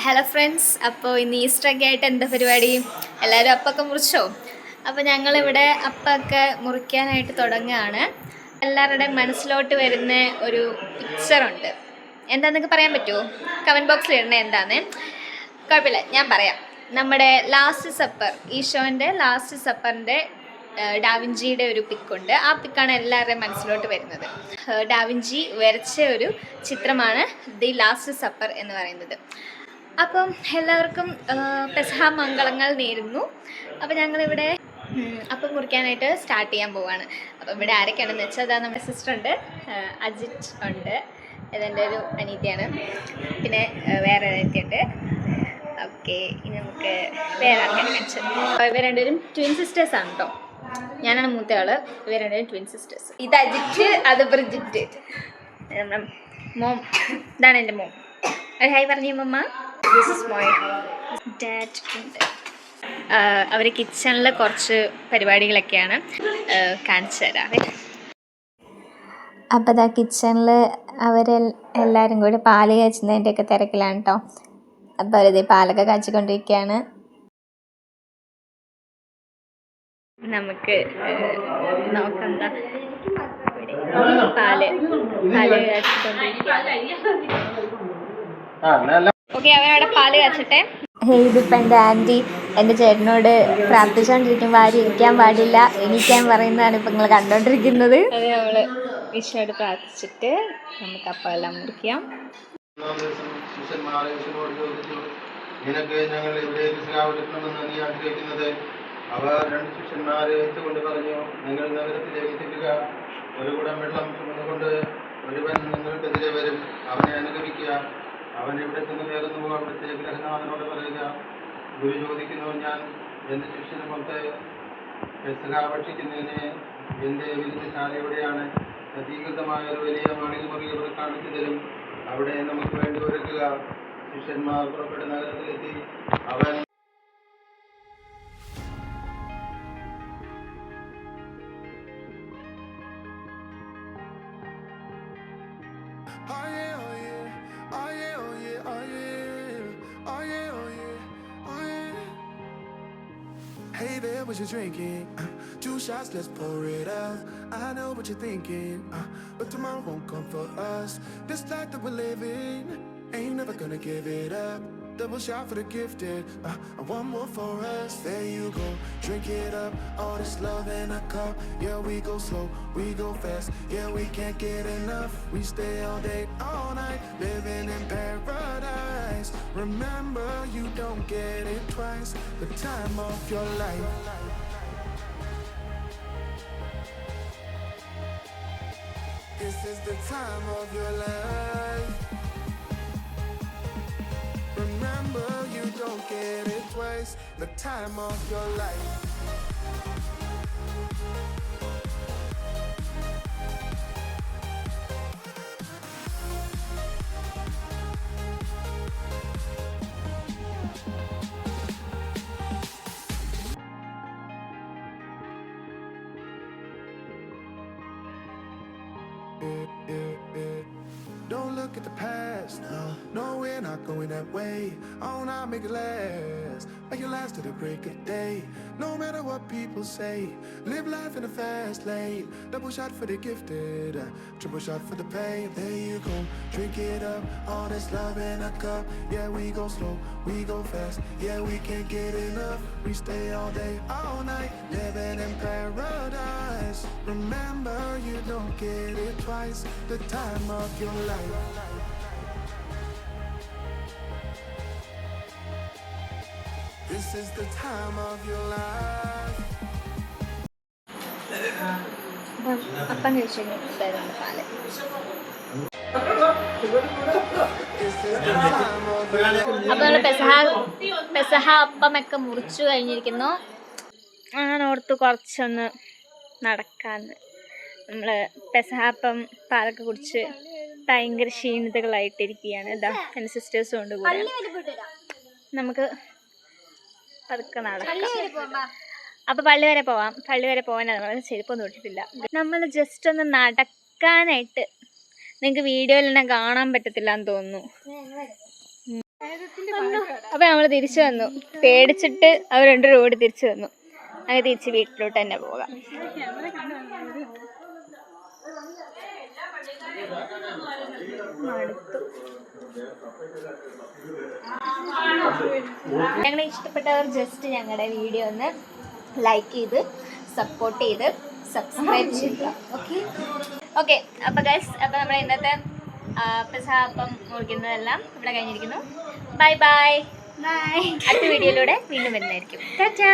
Hello friends, അപ്പോൾ ഇന്ന് ഈസ്റ്ററൊക്കെ ആയിട്ട് എന്താ പരിപാടി? എല്ലാവരും അപ്പമൊക്കെ മുറിച്ചോ? അപ്പോൾ ഞങ്ങളിവിടെ അപ്പമൊക്കെ മുറിക്കാനായിട്ട് തുടങ്ങുകയാണ്. എല്ലാവരുടെയും മനസ്സിലോട്ട് വരുന്ന ഒരു പിക്ചറുണ്ട്. എന്താണെന്നൊക്കെ പറയാൻ പറ്റുമോ? കമൻറ്റ് ബോക്സിൽ ഇടണേ എന്താന്ന്. കുഴപ്പമില്ല, ഞാൻ പറയാം. നമ്മുടെ ലാസ്റ്റ് സപ്പർ, ഈശോൻ്റെ ലാസ്റ്റ് സപ്പറിൻ്റെ ഡാവിഞ്ചിയുടെ ഒരു പിക്കുണ്ട്. ആ പിക്കാണ് എല്ലാവരുടെയും മനസ്സിലോട്ട് വരുന്നത്. ഡാവിഞ്ചി വരച്ച ഒരു ചിത്രമാണ് ദി ലാസ്റ്റ് സപ്പർ എന്ന് പറയുന്നത്. അപ്പം എല്ലാവർക്കും പെസഹ മംഗളങ്ങൾ നേരുന്നു. അപ്പോൾ ഞങ്ങളിവിടെ അപ്പം മുറിക്കാനായിട്ട് സ്റ്റാർട്ട് ചെയ്യാൻ പോവാണ്. അപ്പം ഇവിടെ ആരൊക്കെയാണെന്ന് വെച്ചാൽ അതാ നമ്മുടെ സിസ്റ്റർ ഉണ്ട്, അജിറ്റ് ഉണ്ട്, ഇതെൻ്റെ ഒരു അനീതിയാണ്, പിന്നെ വേറെ അനീതിയുണ്ട്. ഓക്കെ, ഇനി നമുക്ക് വേറെ ആൾക്കാരെ കാണിച്ചു. ഇവർ രണ്ടുപേരും ട്വിൻ സിസ്റ്റേഴ്സാണ് കേട്ടോ. ഞാനാണ് മൂത്ത ആള്, ഇവർ രണ്ടുപേരും ട്വിൻ സിസ്റ്റേഴ്സ്. ഇത് അജിറ്റ്, അത് ബ്രിജിറ്റ്. നമ്മുടെ മോം, ഇതാണ് എൻ്റെ മോം. ഒരു ഹായ് പറഞ്ഞു mamma. This is my dad. അവർ കിച്ചണിൽ കുറച്ച് പരിപാടികളൊക്കെയാണ്, കാണിച്ചു തരാവേ. അപ്പോൾ അതാ കിച്ചണിൽ അവരെല്ലാവരും കൂടി പാല് കാച്ചുന്നതിൻ്റെയൊക്കെ തിരക്കിലാണ് കേട്ടോ. അപ്പോൾ അവരിത് പാലൊക്കെ കാച്ചിക്കൊണ്ടിരിക്കുകയാണ്. നമുക്ക് നോക്കാം, പാല് കാച്ചിക്കൊണ്ടിരിക്കുകയാണ്. ഓക്കെ, അവരവിടെ പാല് കാച്ചട്ടെ. ഇതിപ്പോൾ എൻ്റെ ആൻറ്റി എൻ്റെ ചേട്ടനോട് പ്രാർത്ഥിച്ചുകൊണ്ടിരിക്കുമ്പോൾ ആരും ഇരിക്കാൻ പാടില്ല, എണീക്കാൻ പറയുന്നതാണ് ഇപ്പം നിങ്ങൾ കണ്ടോണ്ടിരിക്കുന്നത്. അത് നമ്മൾ ഈശോയോട് പ്രാർത്ഥിച്ചിട്ട് നമുക്ക് അപ്പം എല്ലാം മുറിക്കാം. നിനക്ക് ഞങ്ങൾ എവിടേക്ക് സ്രാവെടുക്കണമെന്ന് നീ ആഗ്രഹിക്കുന്നത്? അവർ രണ്ട് ശിഷ്യന്മാരെ വെച്ചുകൊണ്ട് പറഞ്ഞു, നിങ്ങൾ നഗരത്തിലേക്ക് ചെല്ലുക, ഒരു കുടം വെള്ളം ചുമന്നുകൊണ്ട് ഒരുവൻ നിങ്ങൾക്കെതിരെ വരും, അവനെ അനുഗമിക്കുക. അവൻ എവിടെ ചെന്ന് കയറുന്നു അവിടുത്തെ ഗ്രഹനാഥനോട് പറയുക, ഗുരു ചോദിക്കുന്നു, ഞാൻ എൻ്റെ ശിഷ്യനുമൊത്ത് പെസഹ ഭക്ഷിക്കുന്നതിന് എൻ്റെ വിരുദ്ധശാല എവിടെയാണ്? സജ്ജീകൃതമായ ഒരു വലിയ മാളികമുറി അവർ കാണിച്ചു തരും, അവിടെ നമുക്ക് വേണ്ടി ഒരുക്കുക. ശിഷ്യന്മാർ പുറപ്പെട്ട നഗരത്തിലെത്തി. അവൻ Hey there, what you drinking? 2 shots, let's pour it out. I know what you're thinking, but tomorrow won't come for us. This life that we're living, ain't never gonna give it up. Double shot for the gifted, and one more for us. There you go, drink it up. All this love in a cup. Yeah, we go slow, we go fast. Yeah, we can't get enough. We stay all day, all night, living in paradise. Remember, you don't get it twice. The time of your life. This is the time of your life. Remember, you don't get it twice. The time of your life. Don't look at the past, no, we're not going that way. Oh, now make it last, make it last to the break of day. No matter what people say, live life in a fast lane. Double shot for the gifted, triple shot for the pain. There you go, drink it up. All this love in a cup. Yeah, we go slow, we go fast. Yeah, we can't get enough. We stay all day, all night, living in paradise. Remember, you don't get it twice. The time of your life. This is the time of your life. അപ്പം കഴിച്ചു പാല്. അപ്പോൾ നമ്മൾ പെസഹ അപ്പമൊക്കെ മുറിച്ചു കഴിഞ്ഞിരിക്കുന്നു. ഞാനോർത്ത് കുറച്ചൊന്ന് നടക്കാന്ന്. നമ്മൾ പെസഹ അപ്പം പാലൊക്കെ കുടിച്ച് ഭയങ്കര ക്ഷീണിതകളായിട്ടിരിക്കുകയാണ്. ഇതാ എൻ്റെ സിസ്റ്റേഴ്സും ഉണ്ട് കൂടെ. നമുക്ക് പതുക്കെ നടക്കാം. അപ്പോൾ പള്ളി വരെ പോവാം. പള്ളി വരെ പോകാനാണ് നമ്മൾ ചെരുപ്പൊന്നും ഇട്ടിട്ടില്ല. നമ്മൾ ജസ്റ്റ് ഒന്ന് നടക്കാനായിട്ട്. നിങ്ങൾക്ക് വീഡിയോയിൽ തന്നെ കാണാൻ പറ്റത്തില്ല എന്ന് തോന്നുന്നു. അപ്പൊ നമ്മൾ തിരിച്ചു വന്നു. പേടിച്ചിട്ട് അവർ 2 രൂപ കൂടി തിരിച്ചു വന്നു. അങ്ങനെ തിരിച്ച് വീട്ടിലോട്ട് തന്നെ പോകാം. ഞങ്ങളെ ഇഷ്ടപ്പെട്ടവർ ജസ്റ്റ് ഞങ്ങളുടെ വീഡിയോ ഒന്ന് ലൈക്ക് ചെയ്ത് സപ്പോർട്ട് ചെയ്ത് സബ്സ്ക്രൈബ് ചെയ്യുക. ഓക്കെ അപ്പോൾ ഗൈസ്, അപ്പോൾ നമ്മുടെ ഇന്നത്തെ പെസഹ അപ്പം മുറിക്കുന്നതെല്ലാം ഇവിടെ കഴിഞ്ഞിരിക്കുന്നു. Bye bye. അടുത്ത വീഡിയോയിലൂടെ വീണ്ടും വരുന്നതായിരിക്കും. ടാറ്റാ.